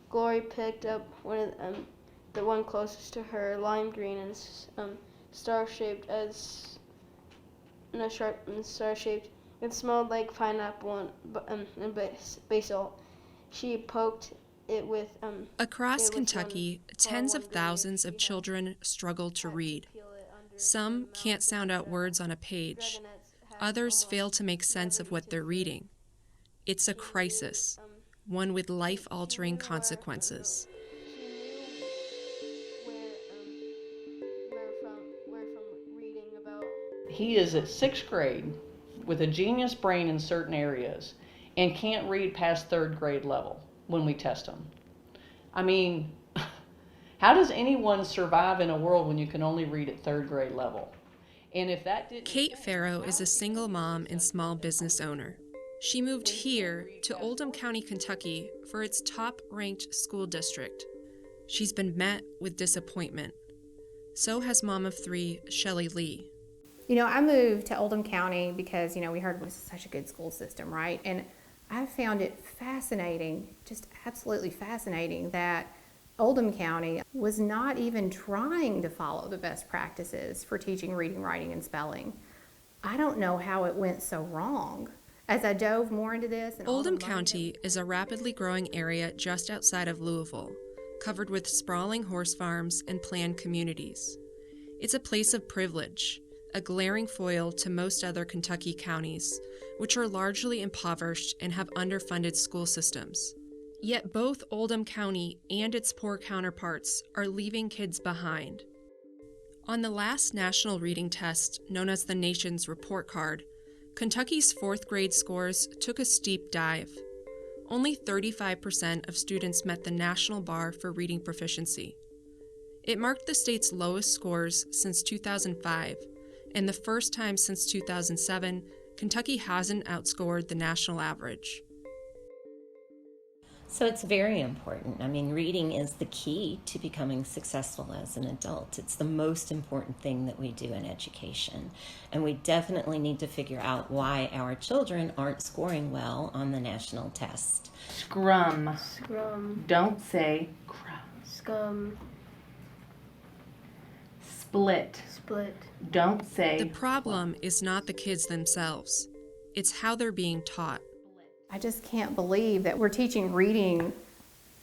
Glory picked up the one closest to her, lime green and star-shaped star-shaped. It smelled like pineapple and basil. She poked it with Across Kentucky, tens of thousands of children struggle to read. Some can't sound out words on a page. Others fail to make sense of what they're reading. It's a crisis, one with life-altering consequences. He is at 6th grade with a genius brain in certain areas and can't read past 3rd grade level when we test him. I mean, how does anyone survive in a world when you can only read at 3rd grade level? And if that didn't Kate Farrow is a single mom and small business owner. She moved here to Oldham County, Kentucky for its top-ranked school district. She's been met with disappointment. So has mom of 3, Shelley Lee. I moved to Oldham County because, we heard it was such a good school system, right? And I found it fascinating, just absolutely fascinating, that Oldham County was not even trying to follow the best practices for teaching reading, writing, and spelling. I don't know how it went so wrong. As I dove more into this... Oldham County is a rapidly growing area just outside of Louisville, covered with sprawling horse farms and planned communities. It's a place of privilege, a glaring foil to most other Kentucky counties, which are largely impoverished and have underfunded school systems. Yet both Oldham County and its poor counterparts are leaving kids behind. On the last national reading test, known as the nation's report card, Kentucky's 4th grade scores took a steep dive. Only 35% of students met the national bar for reading proficiency. It marked the state's lowest scores since 2005, and the first time since 2007, Kentucky hasn't outscored the national average. So it's very important. Reading is the key to becoming successful as an adult. It's the most important thing that we do in education. And we definitely need to figure out why our children aren't scoring well on the national test. Scrum. Scrum. Don't say crumb. Scum. Split. Split. Don't say... The problem is not the kids themselves. It's how they're being taught. I just can't believe that we're teaching reading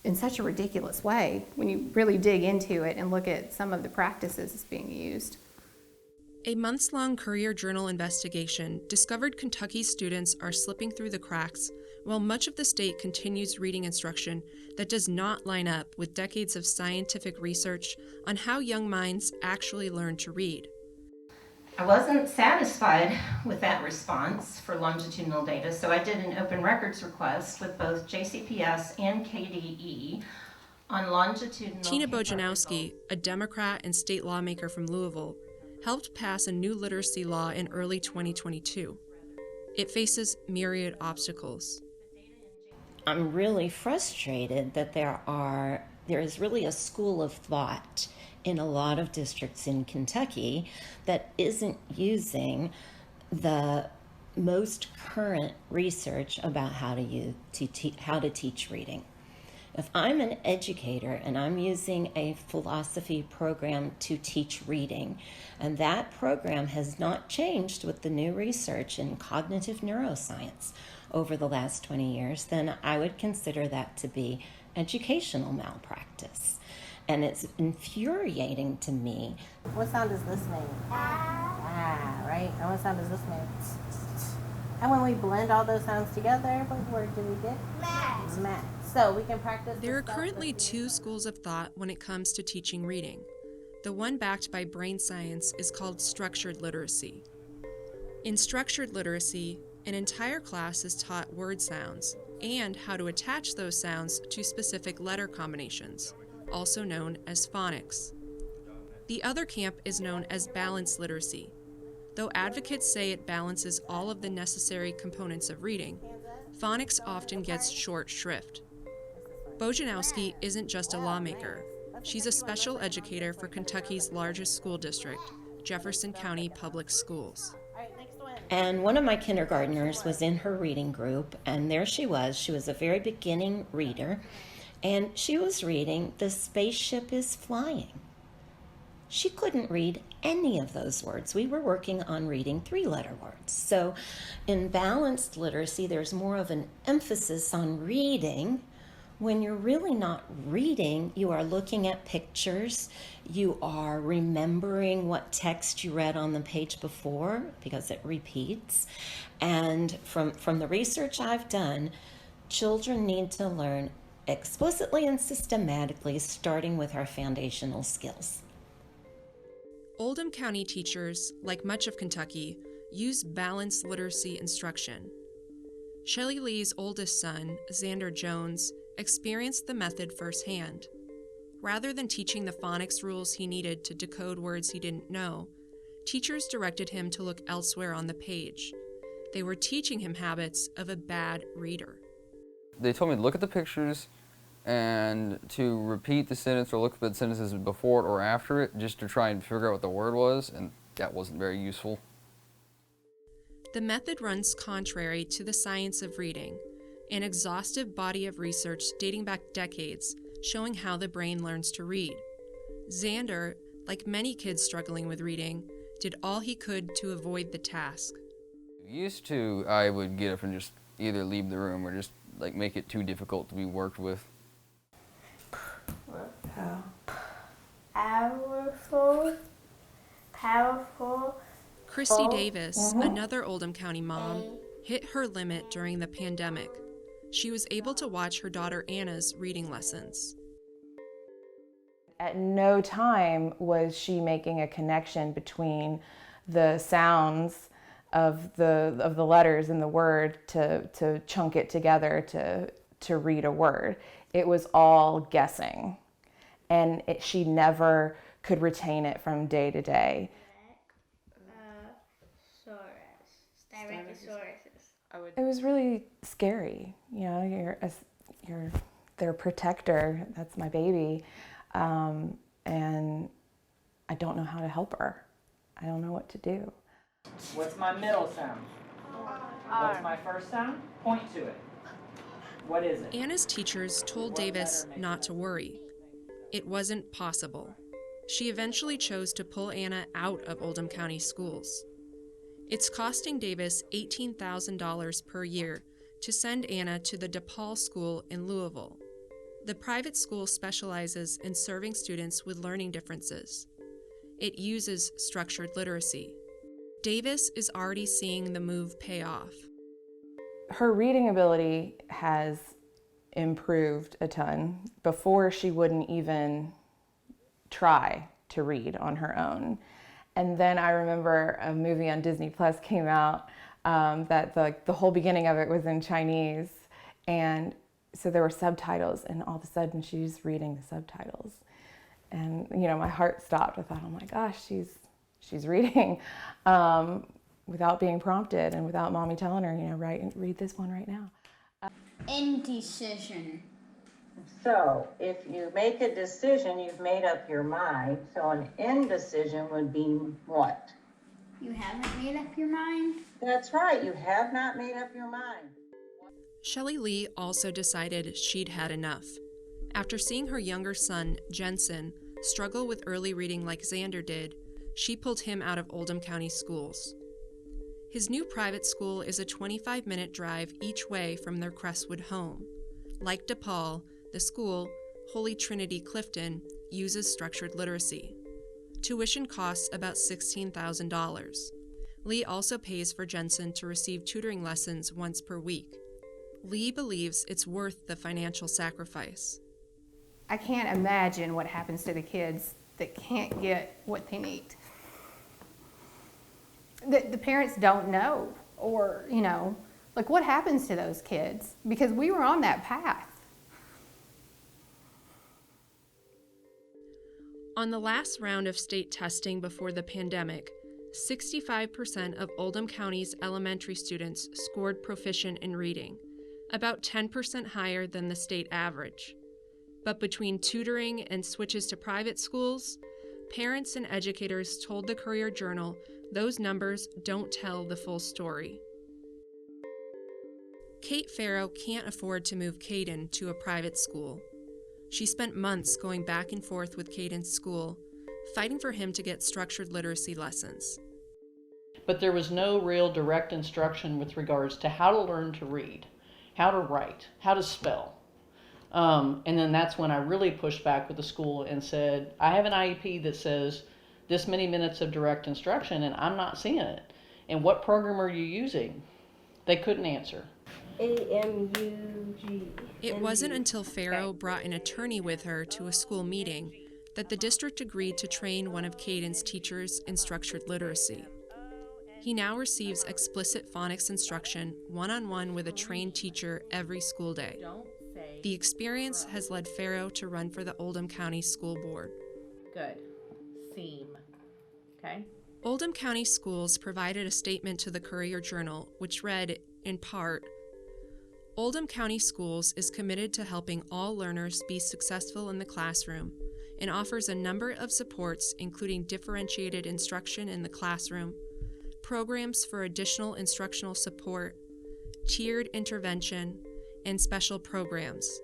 in such a ridiculous way when you really dig into it and look at some of the practices that's being used. A months-long Courier Journal investigation discovered Kentucky students are slipping through the cracks while much of the state continues reading instruction that does not line up with decades of scientific research on how young minds actually learn to read. I wasn't satisfied with that response for longitudinal data, so I did an open records request with both JCPS and KDE on longitudinal... Tina Bojanowski, a Democrat and state lawmaker from Louisville, helped pass a new literacy law in early 2022. It faces myriad obstacles. I'm really frustrated that there is really a school of thought in a lot of districts in Kentucky that isn't using the most current research about how to teach reading. If I'm an educator and I'm using a philosophy program to teach reading, and that program has not changed with the new research in cognitive neuroscience over the last 20 years, then I would consider that to be educational malpractice. And it's infuriating to me. What sound does this make? Ah, right? And what sound does this make? And when we blend all those sounds together, what word do we get? Math. Math. So we can practice. There are currently 2 schools of thought when it comes to teaching reading. The one backed by brain science is called structured literacy. In structured literacy, an entire class is taught word sounds and how to attach those sounds to specific letter combinations, also known as phonics. The other camp is known as balanced literacy. Though advocates say it balances all of the necessary components of reading, phonics often gets short shrift. Bojanowski isn't just a lawmaker. She's a special educator for Kentucky's largest school district, Jefferson County Public Schools. And one of my kindergartners was in her reading group, and there she was. She was a very beginning reader, and she was reading "The Spaceship is Flying." She couldn't read any of those words. We were working on reading 3-letter words. So in balanced literacy, there's more of an emphasis on reading. When you're really not reading, you are looking at pictures, you are remembering what text you read on the page before because it repeats. And from the research I've done, children need to learn explicitly and systematically, starting with our foundational skills. Oldham County teachers, like much of Kentucky, use balanced literacy instruction. Shelley Lee's oldest son, Xander Jones, experienced the method firsthand. Rather than teaching the phonics rules he needed to decode words he didn't know, teachers directed him to look elsewhere on the page. They were teaching him habits of a bad reader. They told me to look at the pictures and to repeat the sentence or look at the sentences before it or after it just to try and figure out what the word was, and that wasn't very useful. The method runs contrary to the science of reading, an exhaustive body of research dating back decades showing how the brain learns to read. Xander, like many kids struggling with reading, did all he could to avoid the task. Used to, I would get up and just either leave the room or just make it too difficult to be worked with. Powerful. Chrissy Davis, another Oldham County mom, hit her limit during the pandemic. She was able to watch her daughter Anna's reading lessons. At no time was she making a connection between the sounds of the letters in the word to chunk it together to read a word. It was all guessing, and she never could retain it from day to day. It was really scary. You know, you're their protector. That's my baby, and I don't know how to help her. I don't know what to do. What's my middle sound? What's my first sound? Point to it. What is it? Anna's teachers told Davis not to worry. It wasn't possible. She eventually chose to pull Anna out of Oldham County schools. It's costing Davis $18,000 per year to send Anna to the DePaul School in Louisville. The private school specializes in serving students with learning differences. It uses structured literacy. Davis is already seeing the move pay off. Her reading ability has improved a ton. Before, she wouldn't even try to read on her own. And then I remember a movie on Disney Plus came out that the whole beginning of it was in Chinese. And so there were subtitles, and all of a sudden she's reading the subtitles. And, you know, my heart stopped. I thought, oh my gosh, she's reading without being prompted and without mommy telling her, you know, read this one right now. Indecision. So if you make a decision, you've made up your mind. So an indecision would be what? You haven't made up your mind? That's right, you have not made up your mind. Shelley Lee also decided she'd had enough. After seeing her younger son, Jensen, struggle with early reading like Xander did, she pulled him out of Oldham County schools. His new private school is a 25-minute drive each way from their Crestwood home. Like DePaul, the school, Holy Trinity Clifton, uses structured literacy. Tuition costs about $16,000. Lee also pays for Jensen to receive tutoring lessons once per week. Lee believes it's worth the financial sacrifice. I can't imagine what happens to the kids that can't get what they need. The parents don't know, or, you know, like what happens to those kids? Because we were on that path. On the last round of state testing before the pandemic, 65% of Oldham County's elementary students scored proficient in reading, about 10% higher than the state average. But between tutoring and switches to private schools, parents and educators told the Courier-Journal those numbers don't tell the full story. Kate Farrow can't afford to move Caden to a private school. She spent months going back and forth with Caden's school, fighting for him to get structured literacy lessons. But there was no real direct instruction with regards to how to learn to read, how to write, how to spell. And then that's when I really pushed back with the school and said, I have an IEP that says this many minutes of direct instruction and I'm not seeing it. And what program are you using? They couldn't answer. AMUG. It wasn't until Farrow brought an attorney with her to a school meeting that the district agreed to train one of Caden's teachers in structured literacy. He now receives explicit phonics instruction one-on-one with a trained teacher every school day. The experience has led Farrow to run for the Oldham County School Board. Good. Seam. Okay. Oldham County Schools provided a statement to the Courier-Journal, which read, in part, Oldham County Schools is committed to helping all learners be successful in the classroom and offers a number of supports including differentiated instruction in the classroom, programs for additional instructional support, tiered intervention, and special programs.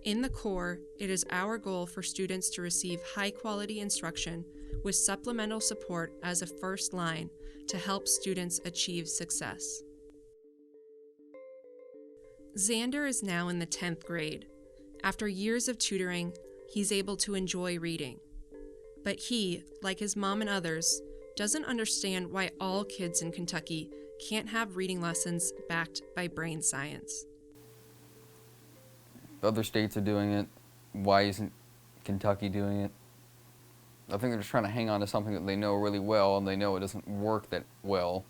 In the core, it is our goal for students to receive high-quality instruction with supplemental support as a first line to help students achieve success. Xander is now in the 10th grade. After years of tutoring, he's able to enjoy reading. But he, like his mom and others, doesn't understand why all kids in Kentucky can't have reading lessons backed by brain science. Other states are doing it. Why isn't Kentucky doing it? I think they're just trying to hang on to something that they know really well and they know it doesn't work that well,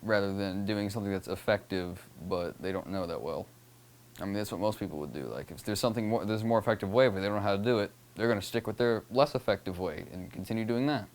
rather than doing something that's effective but they don't know that well. I mean, that's what most people would do. Like, if there's something more, there's a more effective way, but they don't know how to do it, they're going to stick with their less effective way and continue doing that.